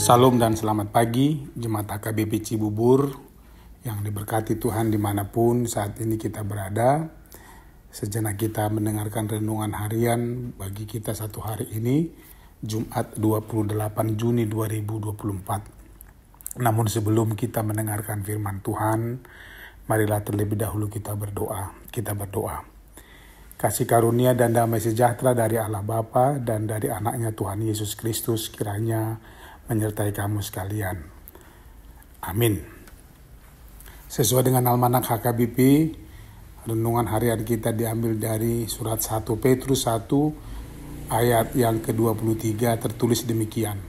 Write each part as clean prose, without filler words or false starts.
Salam dan selamat pagi, Jemaat HKBP Cibubur yang diberkati Tuhan dimanapun saat ini kita berada. Sejenak kita mendengarkan renungan harian bagi kita satu hari ini, Jumat 28 Juni 2024. Namun sebelum kita mendengarkan firman Tuhan, marilah terlebih dahulu kita berdoa. Kasih karunia dan damai sejahtera dari Allah Bapa dan dari anaknya Tuhan Yesus Kristus kiranya menyertai kamu sekalian. Amin. Sesuai dengan Almanak HKBP, renungan harian kita diambil dari surat 1 Petrus 1 ayat yang ke-23 tertulis demikian.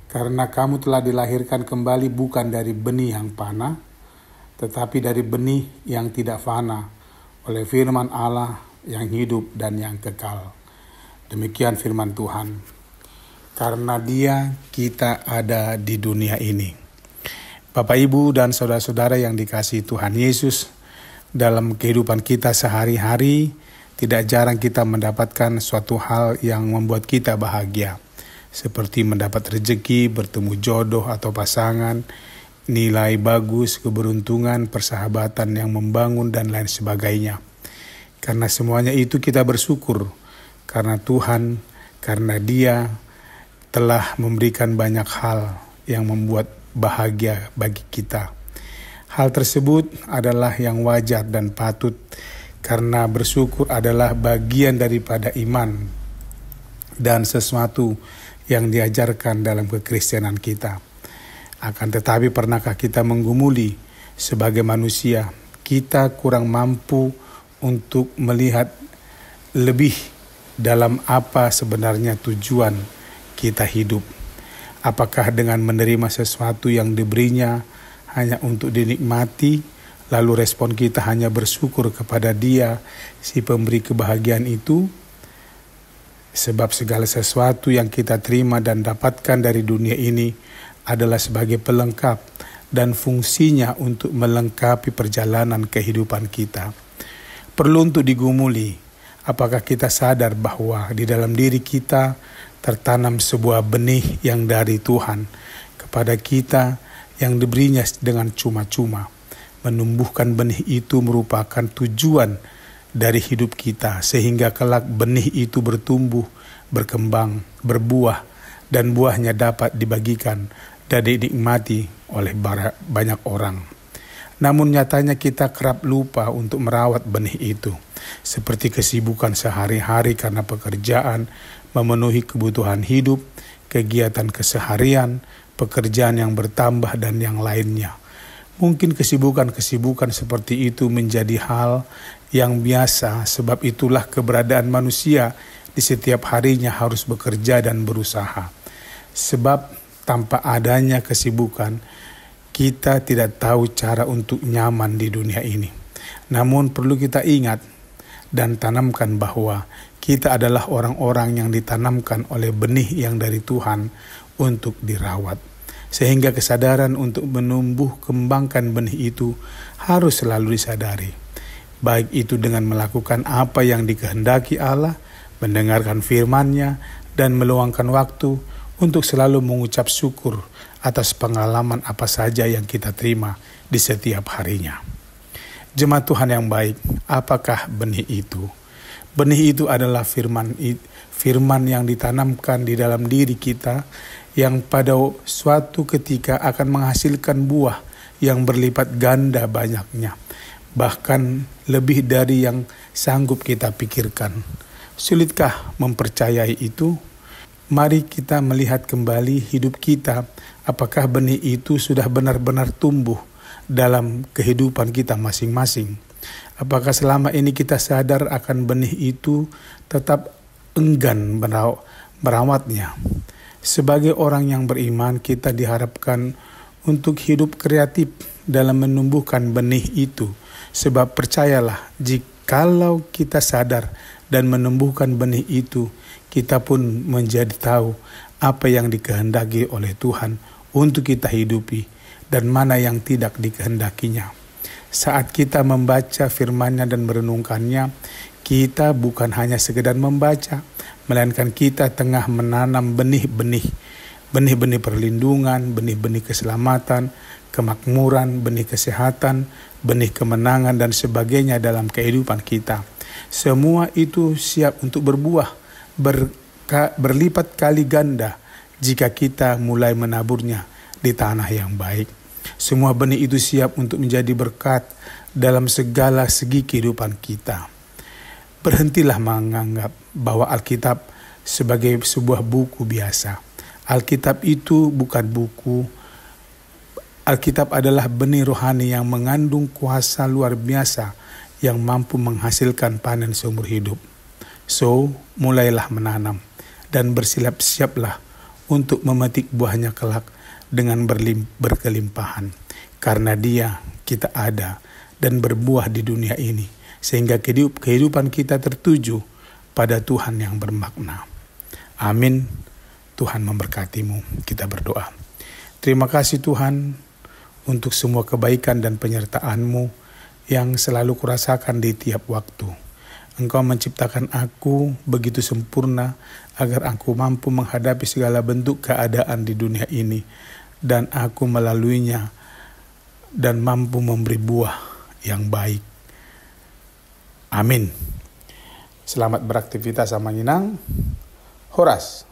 Karena kamu telah dilahirkan kembali bukan dari benih yang fana, tetapi dari benih yang tidak fana, oleh firman Allah yang hidup dan yang kekal. Demikian firman Tuhan. Karena Dia kita ada di dunia ini. Bapak, Ibu, dan saudara-saudara yang dikasihi Tuhan Yesus, dalam kehidupan kita sehari-hari, tidak jarang kita mendapatkan suatu hal yang membuat kita bahagia. Seperti mendapat rezeki, bertemu jodoh atau pasangan, nilai bagus, keberuntungan, persahabatan yang membangun, dan lain sebagainya. Karena semuanya itu kita bersyukur, karena Tuhan, karena Dia telah memberikan banyak hal yang membuat bahagia bagi kita. Hal tersebut adalah yang wajar dan patut, karena bersyukur adalah bagian daripada iman dan sesuatu yang diajarkan dalam kekristenan kita. Akan tetapi pernahkah kita menggumuli sebagai manusia, kita kurang mampu untuk melihat lebih dalam apa sebenarnya tujuan kita hidup. Apakah dengan menerima sesuatu yang diberinya hanya untuk dinikmati, lalu respon kita hanya bersyukur kepada Dia, si pemberi kebahagiaan itu? Sebab segala sesuatu yang kita terima dan dapatkan dari dunia ini adalah sebagai pelengkap dan fungsinya untuk melengkapi perjalanan kehidupan kita. Perlu untuk digumuli, apakah kita sadar bahwa di dalam diri kita tertanam sebuah benih yang dari Tuhan kepada kita yang diberinya dengan cuma-cuma. Menumbuhkan benih itu merupakan tujuan dari hidup kita, sehingga kelak benih itu bertumbuh, berkembang, berbuah, dan buahnya dapat dibagikan dan dinikmati oleh banyak orang. Namun nyatanya kita kerap lupa untuk merawat benih itu, seperti kesibukan sehari-hari karena pekerjaan, memenuhi kebutuhan hidup, kegiatan keseharian, pekerjaan yang bertambah, dan yang lainnya. Mungkin kesibukan-kesibukan seperti itu menjadi hal yang biasa, sebab itulah keberadaan manusia di setiap harinya harus bekerja dan berusaha. Sebab tanpa adanya kesibukan, kita tidak tahu cara untuk nyaman di dunia ini. Namun perlu kita ingat dan tanamkan bahwa kita adalah orang-orang yang ditanamkan oleh benih yang dari Tuhan untuk dirawat. Sehingga kesadaran untuk menumbuh kembangkan benih itu harus selalu disadari. Baik itu dengan melakukan apa yang dikehendaki Allah, mendengarkan firman-Nya, dan meluangkan waktu untuk selalu mengucap syukur atas pengalaman apa saja yang kita terima di setiap harinya. Jemaat Tuhan yang baik, apakah benih itu? Benih itu adalah firman yang ditanamkan di dalam diri kita, yang pada suatu ketika akan menghasilkan buah yang berlipat ganda banyaknya, bahkan lebih dari yang sanggup kita pikirkan. Sulitkah mempercayai itu? Mari kita melihat kembali hidup kita, apakah benih itu sudah benar-benar tumbuh dalam kehidupan kita masing-masing. Apakah selama ini kita sadar akan benih itu tetap enggan merawatnya? Sebagai orang yang beriman, kita diharapkan untuk hidup kreatif dalam menumbuhkan benih itu. Sebab percayalah, jikalau kita sadar dan menumbuhkan benih itu, kita pun menjadi tahu apa yang dikehendaki oleh Tuhan untuk kita hidupi dan mana yang tidak dikehendakinya. Saat kita membaca firman-Nya dan merenungkannya, kita bukan hanya sekedar membaca, melainkan kita tengah menanam benih-benih benih-benih perlindungan, benih-benih keselamatan, kemakmuran, benih kesehatan, benih kemenangan, dan sebagainya dalam kehidupan kita. Semua itu siap untuk berbuah, berlipat kali ganda jika kita mulai menaburnya di tanah yang baik. Semua benih itu siap untuk menjadi berkat dalam segala segi kehidupan kita. Berhentilah menganggap bahwa Alkitab sebagai sebuah buku biasa. Alkitab itu bukan buku. Alkitab adalah benih rohani yang mengandung kuasa luar biasa yang mampu menghasilkan panen seumur hidup. So, mulailah menanam dan bersiap-siaplah untuk memetik buahnya kelak dengan berkelimpahan. Karena Dia kita ada dan berbuah di dunia ini, sehingga kehidupan kita tertuju pada Tuhan yang bermakna. Amin. Tuhan memberkatimu. Kita berdoa. Terima kasih Tuhan untuk semua kebaikan dan penyertaan-Mu yang selalu kurasakan di tiap waktu. Engkau menciptakan aku begitu sempurna agar aku mampu menghadapi segala bentuk keadaan di dunia ini, dan aku melaluinya dan mampu memberi buah yang baik. Amin. Selamat beraktivitas sama Nyinang. Horas.